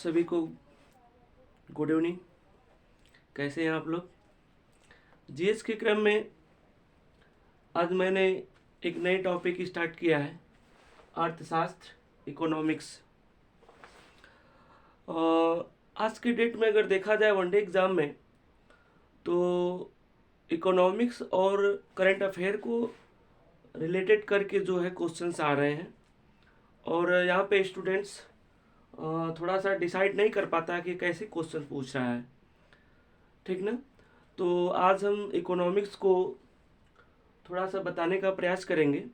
सभी को good evening. कैसे हैं आप लोग? जीएस के क्रम में आज मैंने एक नए टॉपिक स्टार्ट किया है, अर्थशास्त्र, इकोनॉमिक्स। आज के डेट में अगर देखा जाए वनडे एग्ज़ाम में, तो इकोनॉमिक्स और करंट अफेयर को रिलेटेड करके जो है क्वेश्चंस आ रहे हैं, और यहाँ पे स्टूडेंट्स थोड़ा सा डिसाइड नहीं कर पाता है कि कैसे क्वेश्चन पूछ रहा है, ठीक ना। तो आज हम इकोनॉमिक्स को थोड़ा सा बताने का प्रयास करेंगे।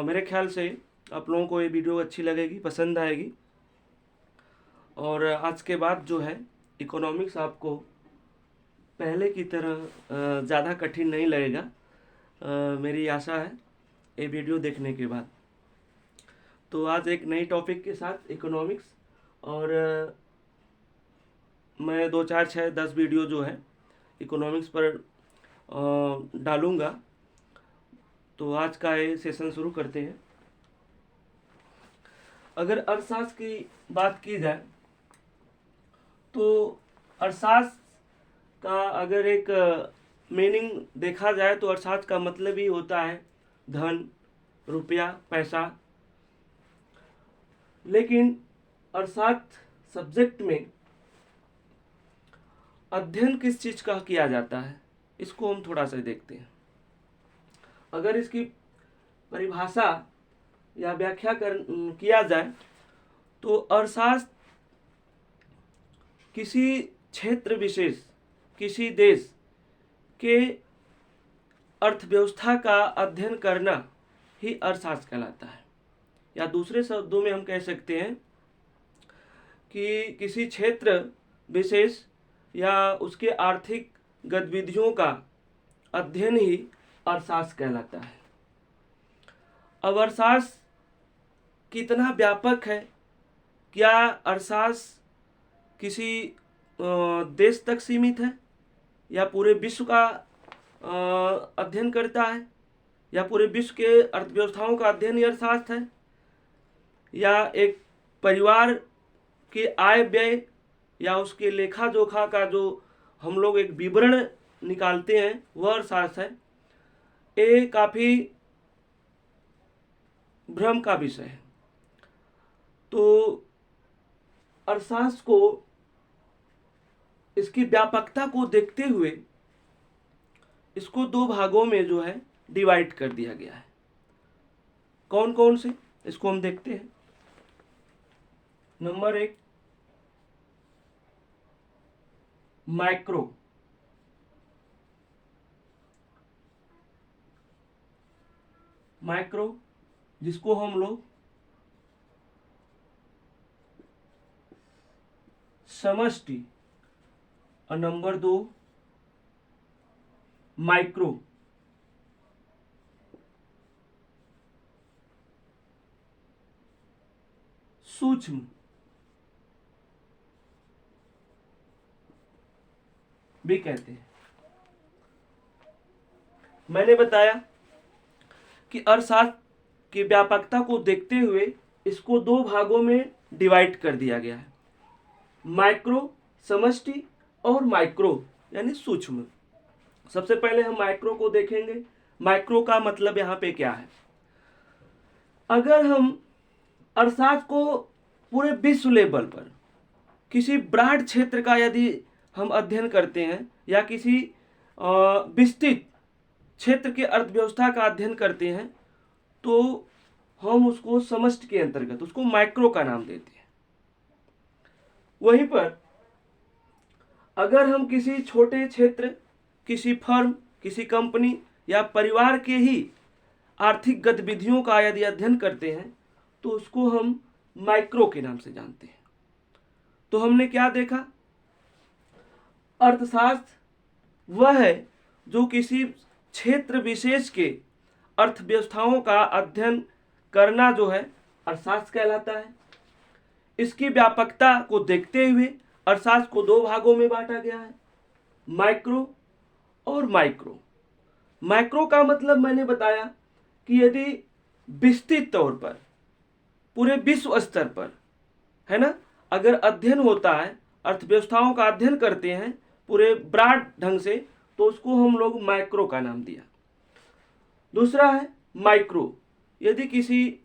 मेरे ख्याल से आप लोगों को ये वीडियो अच्छी लगेगी, पसंद आएगी, और आज के बाद जो है इकोनॉमिक्स आपको पहले की तरह ज़्यादा कठिन नहीं लगेगा, मेरी आशा है ये वीडियो देखने के बाद। तो आज एक नई टॉपिक के साथ इकोनॉमिक्स, और मैं 2 4 6 10 वीडियो जो है इकोनॉमिक्स पर डालूँगा। तो आज का ये सेशन शुरू करते हैं। अगर अर्थशास्त्र की बात की जाए तो अर्थशास्त्र का अगर एक मीनिंग देखा जाए तो अर्थशास्त्र का मतलब ही होता है धन, रुपया, पैसा। लेकिन अर्थशास्त्र सब्जेक्ट में अध्ययन किस चीज़ का किया जाता है, इसको हम थोड़ा सा देखते हैं। अगर इसकी परिभाषा या व्याख्या किया जाए तो अर्थशास्त्र किसी क्षेत्र विशेष, किसी देश के अर्थव्यवस्था का अध्ययन करना ही अर्थशास्त्र कहलाता है। या दूसरे शब्दों में हम कह सकते हैं कि किसी क्षेत्र विशेष या उसके आर्थिक गतिविधियों का अध्ययन ही अर्थशास्त्र कहलाता है। अब अर्थशास्त्र कितना व्यापक है, क्या अर्थशास्त्र किसी देश तक सीमित है, या पूरे विश्व का अध्ययन करता है, या पूरे विश्व के अर्थव्यवस्थाओं का अध्ययन ही अर्थशास्त्र है, या एक परिवार के आय व्यय या उसके लेखा जोखा का जो हम लोग एक विवरण निकालते हैं वह अर्थशास्त्र है। ये काफ़ी भ्रम का विषय है। तो अर्थशास्त्र को, इसकी व्यापकता को देखते हुए इसको 2 भागों में जो है डिवाइड कर दिया गया है। कौन कौन से, इसको हम देखते हैं। Number 1, micro. माइक्रो जिसको हम लोग समष्टि, और नंबर 2 माइक्रो सूक्ष्म भी कहते हैं। मैंने बताया कि अर्थशास्त्र की व्यापकता को देखते हुए इसको 2 भागों में डिवाइड कर दिया गया है, माइक्रो समष्टि और माइक्रो यानी सूक्ष्म। सबसे पहले हम माइक्रो को देखेंगे। माइक्रो का मतलब यहाँ पे क्या है। अगर हम अर्थशास्त्र को पूरे विश्व लेवल पर किसी ब्रॉड क्षेत्र का यदि हम अध्ययन करते हैं, या किसी विस्तृत क्षेत्र के अर्थव्यवस्था का अध्ययन करते हैं, तो हम उसको समष्टि के अंतर्गत उसको माइक्रो का नाम देते हैं। वहीं पर अगर हम किसी छोटे क्षेत्र, किसी फर्म, किसी कंपनी या परिवार के ही आर्थिक गतिविधियों का यदि अध्ययन करते हैं तो उसको हम माइक्रो के नाम से जानते हैं। तो हमने क्या देखा, अर्थशास्त्र वह है जो किसी क्षेत्र विशेष के अर्थव्यवस्थाओं का अध्ययन करना जो है अर्थशास्त्र कहलाता है। इसकी व्यापकता को देखते हुए अर्थशास्त्र को 2 भागों में बांटा गया है, माइक्रो और माइक्रो। माइक्रो का मतलब मैंने बताया कि यदि विस्तृत तौर पर पूरे विश्व स्तर पर, है ना, अगर अध्ययन होता है, अर्थव्यवस्थाओं का अध्ययन करते हैं पूरे ब्रॉड ढंग से, तो उसको हम लोग माइक्रो का नाम दिया। दूसरा है माइक्रो, यदि किसी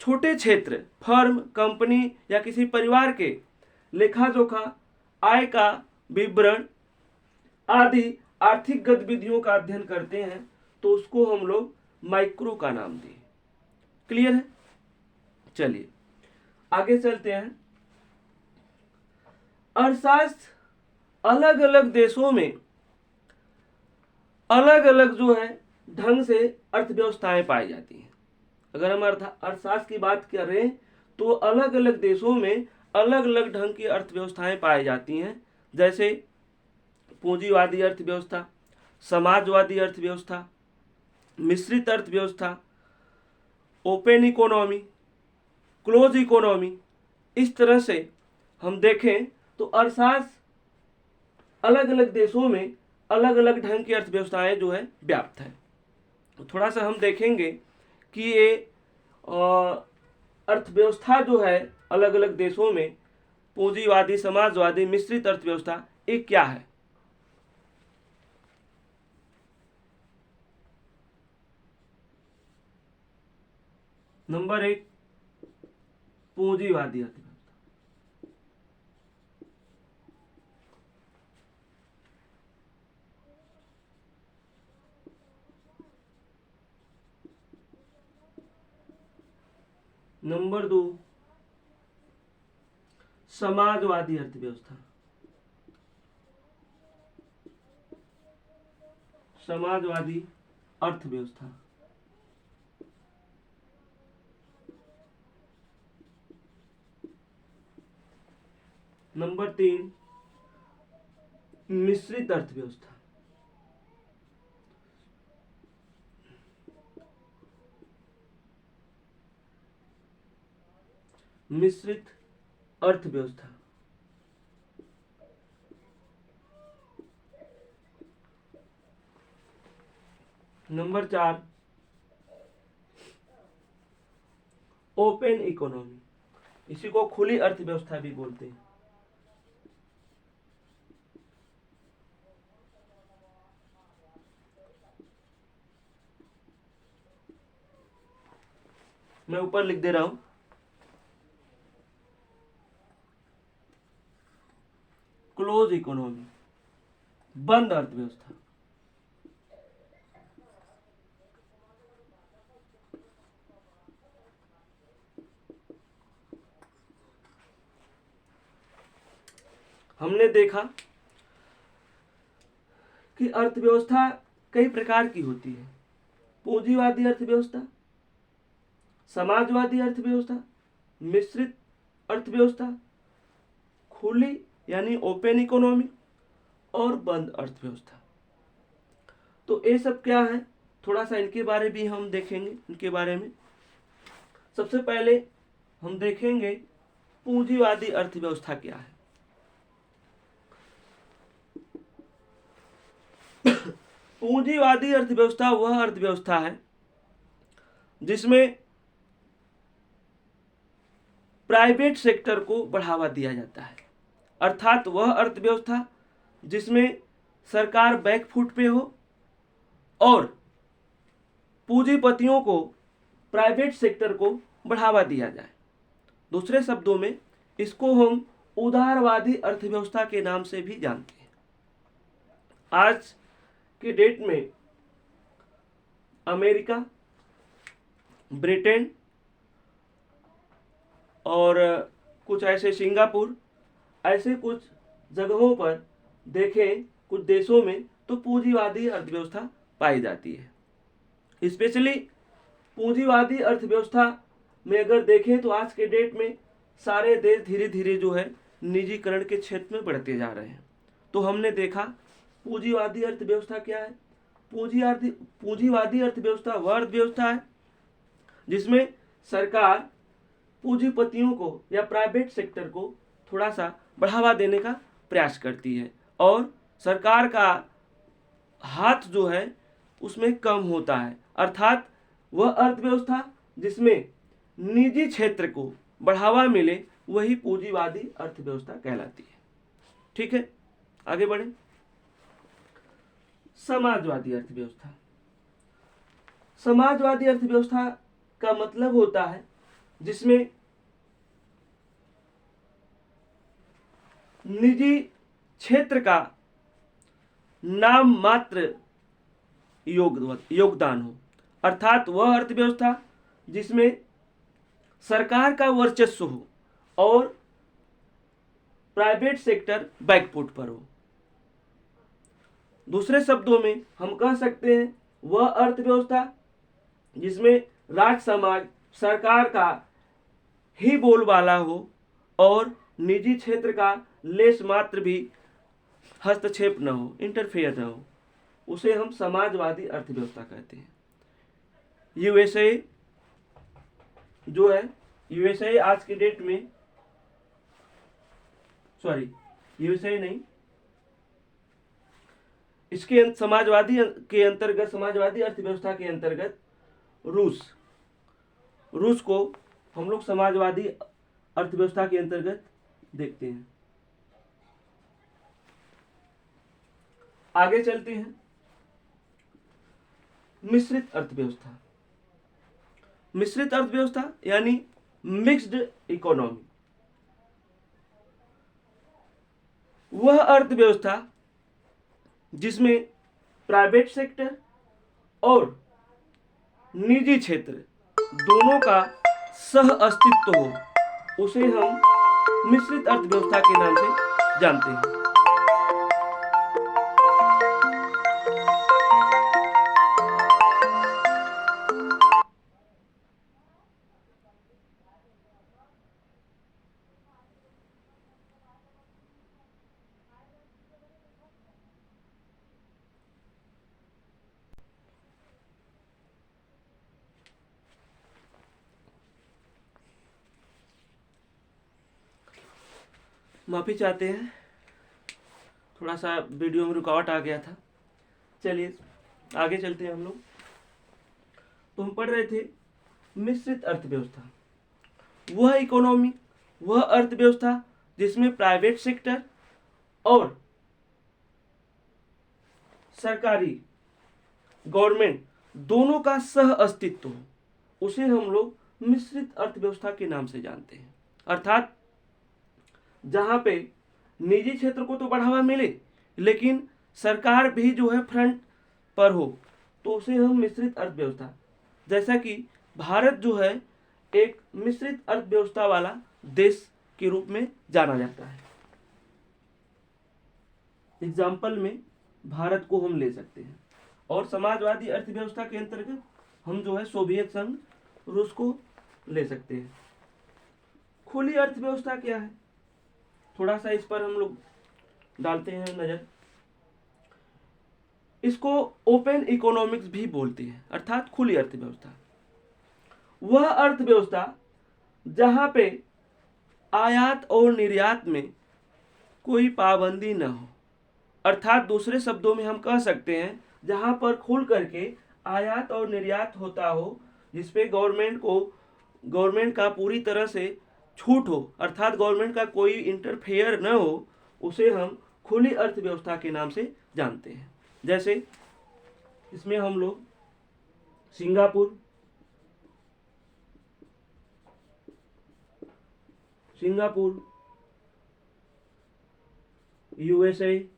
छोटे क्षेत्र, फर्म, कंपनी या किसी परिवार के लेखा जोखा, आय का विवरण आदि आर्थिक गतिविधियों का अध्ययन करते हैं, तो उसको हम लोग माइक्रो का नाम दिए। क्लियर है? चलिए आगे चलते हैं। अर्थशास्त्र अलग अलग देशों में अलग अलग जो है ढंग से अर्थव्यवस्थाएं पाई जाती हैं। अगर हम अर्थशास्त्र की बात कर रहे हैं तो अलग अलग देशों में अलग अलग ढंग की अर्थव्यवस्थाएं पाई जाती हैं, जैसे पूंजीवादी अर्थव्यवस्था, समाजवादी अर्थव्यवस्था, मिश्रित अर्थव्यवस्था, ओपन इकोनॉमी, क्लोज इकोनॉमी। इस तरह से हम देखें तो अर्थशास्त्र अलग अलग देशों में अलग अलग ढंग की अर्थव्यवस्थाएं जो है व्याप्त है। तो थोड़ा सा हम देखेंगे कि ये अर्थव्यवस्था जो है अलग अलग देशों में, पूंजीवादी, समाजवादी, मिश्रित अर्थव्यवस्था, ये क्या है। नंबर 1 पूंजीवादी अर्थव्यवस्था। नंबर 2 समाजवादी अर्थव्यवस्था। समाजवादी अर्थव्यवस्था। नंबर 3 मिश्रित अर्थव्यवस्था। मिश्रित अर्थव्यवस्था। नंबर 4 ओपन इकोनॉमी, इसी को खुली अर्थव्यवस्था भी बोलते हैं। मैं ऊपर लिख दे रहा हूं, क्लोज इकोनॉमी, बंद अर्थव्यवस्था। हमने देखा कि अर्थव्यवस्था कई प्रकार की होती है। पूंजीवादी अर्थव्यवस्था, समाजवादी अर्थव्यवस्था, मिश्रित अर्थव्यवस्था, खुली यानी ओपन इकोनॉमी, और बंद अर्थव्यवस्था। तो ये सब क्या है, थोड़ा सा इनके बारे भी हम देखेंगे। इनके बारे में सबसे पहले हम देखेंगे पूंजीवादी अर्थव्यवस्था क्या है। पूंजीवादी अर्थव्यवस्था वह अर्थव्यवस्था है जिसमें प्राइवेट सेक्टर को बढ़ावा दिया जाता है, अर्थात वह अर्थव्यवस्था जिसमें सरकार बैकफुट पे हो और पूंजीपतियों को, प्राइवेट सेक्टर को बढ़ावा दिया जाए। दूसरे शब्दों में इसको हम उदारवादी अर्थव्यवस्था के नाम से भी जानते हैं। आज के डेट में अमेरिका, ब्रिटेन और कुछ ऐसे सिंगापुर, ऐसे कुछ जगहों पर देखें, कुछ देशों में तो पूंजीवादी अर्थव्यवस्था पाई जाती है। स्पेशली पूंजीवादी अर्थव्यवस्था में अगर देखें तो आज के डेट में सारे देश धीरे धीरे जो है निजीकरण के क्षेत्र में बढ़ते जा रहे हैं। तो हमने देखा पूंजीवादी अर्थव्यवस्था क्या है। पूंजीवादी अर्थव्यवस्था वह अर्थव्यवस्था है जिसमें सरकार पूंजीपतियों को या प्राइवेट सेक्टर को थोड़ा सा बढ़ावा देने का प्रयास करती है और सरकार का हाथ जो है उसमें कम होता है, अर्थात वह अर्थव्यवस्था जिसमें निजी क्षेत्र को बढ़ावा मिले वही पूंजीवादी अर्थव्यवस्था कहलाती है। ठीक है, आगे बढ़े। समाजवादी अर्थव्यवस्था। समाजवादी अर्थव्यवस्था का मतलब होता है जिसमें निजी क्षेत्र का नाम मात्र योगदान हो, अर्थात वह अर्थव्यवस्था जिसमें सरकार का वर्चस्व हो और प्राइवेट सेक्टर बैकफुट पर हो। दूसरे शब्दों में हम कह सकते हैं वह अर्थव्यवस्था जिसमें राज समाज सरकार का ही बोलबाला हो और निजी क्षेत्र का लेश मात्र भी हस्तक्षेप न हो, इंटरफेयर न हो, उसे हम समाजवादी अर्थव्यवस्था कहते हैं। यूएसए जो है, यूएसए आज की डेट में, सॉरी यूएसए नहीं, इसके समाजवादी के अंतर्गत, समाजवादी अर्थव्यवस्था के अंतर्गत रूस को हम लोग समाजवादी अर्थव्यवस्था के अंतर्गत देखते हैं। आगे चलते हैं। मिश्रित अर्थव्यवस्था। मिश्रित अर्थव्यवस्था यानी मिक्स्ड इकोनॉमी, वह अर्थव्यवस्था जिसमें प्राइवेट सेक्टर और निजी क्षेत्र दोनों का सह अस्तित्व हो, उसे हम मिश्रित अर्थव्यवस्था के नाम से जानते हैं। माफी चाहते हैं, थोड़ा सा वीडियो में रुकावट आ गया था। चलिए आगे चलते हैं हम लोग। तो हम पढ़ रहे थे मिश्रित अर्थव्यवस्था, वह इकोनॉमी, वह अर्थव्यवस्था जिसमें प्राइवेट सेक्टर और सरकारी गवर्नमेंट दोनों का सह अस्तित्व हो, उसे हम लोग मिश्रित अर्थव्यवस्था के नाम से जानते हैं। अर्थात जहां पे निजी क्षेत्र को तो बढ़ावा मिले लेकिन सरकार भी जो है फ्रंट पर हो, तो उसे हम मिश्रित अर्थव्यवस्था, जैसा कि भारत जो है एक मिश्रित अर्थव्यवस्था वाला देश के रूप में जाना जाता है। एग्जाम्पल में भारत को हम ले सकते हैं। और समाजवादी अर्थव्यवस्था के अंतर्गत हम जो है सोवियत संघ, रूस को ले सकते हैं। खुली अर्थव्यवस्था क्या है, थोड़ा सा इस पर हम लोग डालते हैं नजर। इसको ओपन इकोनॉमिक्स भी बोलते हैं, अर्थात खुली अर्थव्यवस्था। वह अर्थव्यवस्था जहां पे आयात और निर्यात में कोई पाबंदी न हो, अर्थात दूसरे शब्दों में हम कह सकते हैं जहां पर खुल करके आयात और निर्यात होता हो, जिसपे गवर्नमेंट का पूरी तरह से छूट हो, अर्थात गवर्नमेंट का कोई इंटरफेयर न हो, उसे हम खुली अर्थव्यवस्था के नाम से जानते हैं। जैसे इसमें हम लोग सिंगापुर, यूएसए,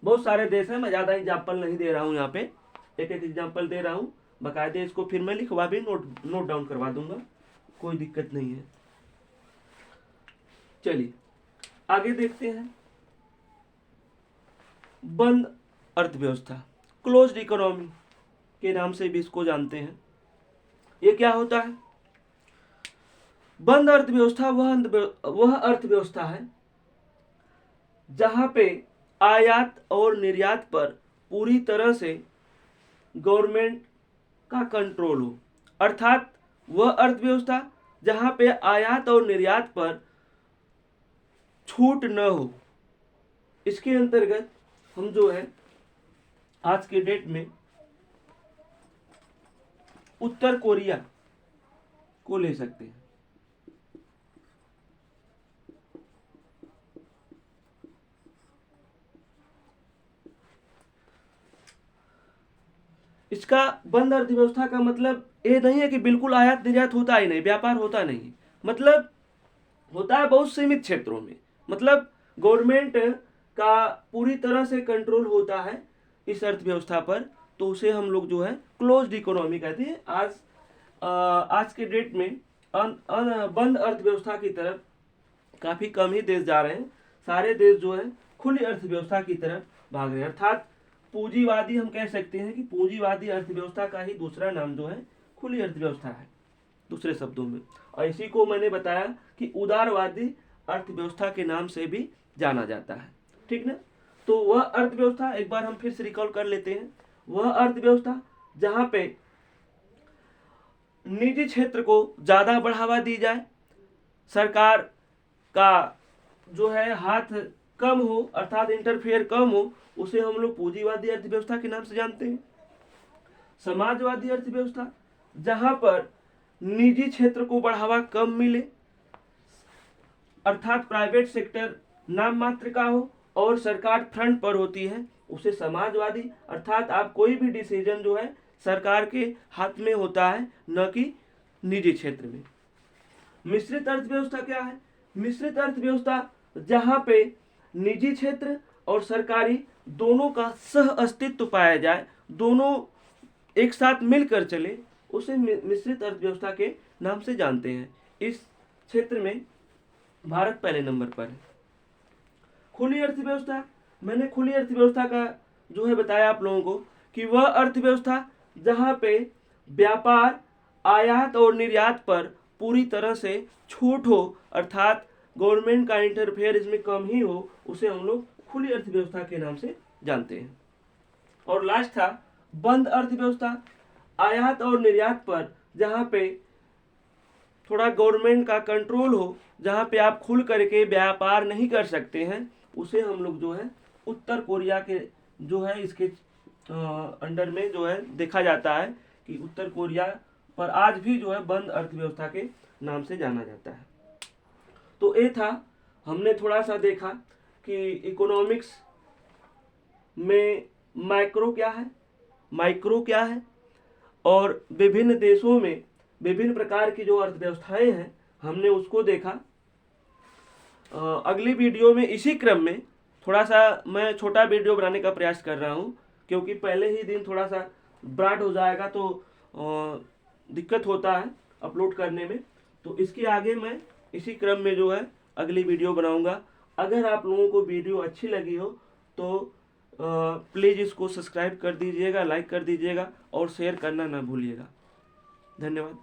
बहुत सारे देश हैं। मैं ज़्यादा एग्जाम्पल नहीं दे रहा हूँ, यहाँ पे एक एक एग्जाम्पल दे रहा हूँ। बाकायदे इसको फिर मैं लिखवा भी नोट डाउन करवा दूंगा, कोई दिक्कत नहीं है। चलिए आगे देखते हैं। बंद अर्थव्यवस्था, क्लोज्ड इकोनॉमी के नाम से भी इसको जानते हैं। ये क्या होता है? बंद अर्थव्यवस्था वह अर्थव्यवस्था है जहां पे आयात और निर्यात पर पूरी तरह से गवर्नमेंट का कंट्रोल हो, अर्थात वह अर्थव्यवस्था जहां पे आयात और निर्यात पर छूट न हो। इसके अंतर्गत हम जो है आज के डेट में उत्तर कोरिया को ले सकते हैं। इसका बंद अर्थव्यवस्था का मतलब ये नहीं है कि बिल्कुल आयात निर्यात होता ही नहीं, व्यापार होता नहीं है। मतलब होता है बहुत सीमित क्षेत्रों में। मतलब गवर्नमेंट का पूरी तरह से कंट्रोल होता है इस अर्थव्यवस्था पर, तो उसे हम लोग जो है क्लोज्ड इकोनॉमी कहते हैं। आज के डेट में बंद अर्थव्यवस्था की तरफ काफ़ी कम ही देश जा रहे हैं। सारे देश जो है खुली अर्थव्यवस्था की तरफ भाग रहे हैं। अर्थात पूंजीवादी हम कह सकते हैं कि पूंजीवादी अर्थव्यवस्था का ही दूसरा नाम जो है खुली अर्थव्यवस्था है, दूसरे शब्दों में। और इसी को मैंने बताया कि उदारवादी अर्थव्यवस्था के नाम से भी जाना जाता है। ठीक ना। तो वह अर्थव्यवस्था एक बार हम फिर से रिकॉल कर लेते हैं। वह अर्थव्यवस्था जहां पे निजी क्षेत्र को ज्यादा बढ़ावा दी जाए, सरकार का जो है हाथ कम हो, अर्थात इंटरफेयर कम हो, उसे हम लोग पूंजीवादी अर्थव्यवस्था के नाम से जानते हैं। समाजवादी अर्थव्यवस्था जहां पर निजी क्षेत्र को बढ़ावा कम मिले, अर्थात प्राइवेट सेक्टर नाम मात्र का हो और सरकार फ्रंट पर होती है, उसे समाजवादी, अर्थात आप कोई भी डिसीजन जो है सरकार के हाथ में होता है, न कि निजी क्षेत्र में। मिश्रित अर्थव्यवस्था क्या है? मिश्रित अर्थव्यवस्था जहां पे निजी क्षेत्र और सरकारी दोनों का सह अस्तित्व पाया जाए, दोनों एक साथ मिलकर चले, उसे मिश्रित अर्थव्यवस्था के नाम से जानते हैं। इस क्षेत्र में भारत पहले नंबर पर है। खुली अर्थव्यवस्था, मैंने खुली अर्थव्यवस्था का जो है बताया आप लोगों को कि वह अर्थव्यवस्था जहां पे व्यापार, आयात और निर्यात पर पूरी तरह से छूट हो, अर्थात गवर्नमेंट का इंटरफेयर इसमें कम ही हो, उसे हम लोग खुली अर्थव्यवस्था के नाम से जानते हैं। और लास्ट था बंद अर्थव्यवस्था, आयात और निर्यात पर जहां पे थोड़ा गवर्नमेंट का कंट्रोल हो, जहां पे आप खुल करके व्यापार नहीं कर सकते हैं, उसे हम लोग जो है उत्तर कोरिया के जो है इसके अंडर में जो है देखा जाता है कि उत्तर कोरिया पर आज भी जो है बंद अर्थव्यवस्था के नाम से जाना जाता है। तो ये था, हमने थोड़ा सा देखा कि इकोनॉमिक्स में मैक्रो क्या है, माइक्रो क्या है, और विभिन्न देशों में विभिन्न प्रकार की जो अर्थव्यवस्थाएं हैं हमने उसको देखा। अगली वीडियो में इसी क्रम में थोड़ा सा मैं छोटा वीडियो बनाने का प्रयास कर रहा हूं, क्योंकि पहले ही दिन थोड़ा सा ब्रॉड हो जाएगा तो दिक्कत होता है अपलोड करने में। तो इसके आगे मैं इसी क्रम में जो है अगली वीडियो बनाऊंगा। अगर आप लोगों को वीडियो अच्छी लगी हो तो प्लीज़ इसको सब्सक्राइब कर दीजिएगा, लाइक कर दीजिएगा और शेयर करना ना भूलिएगा। धन्यवाद।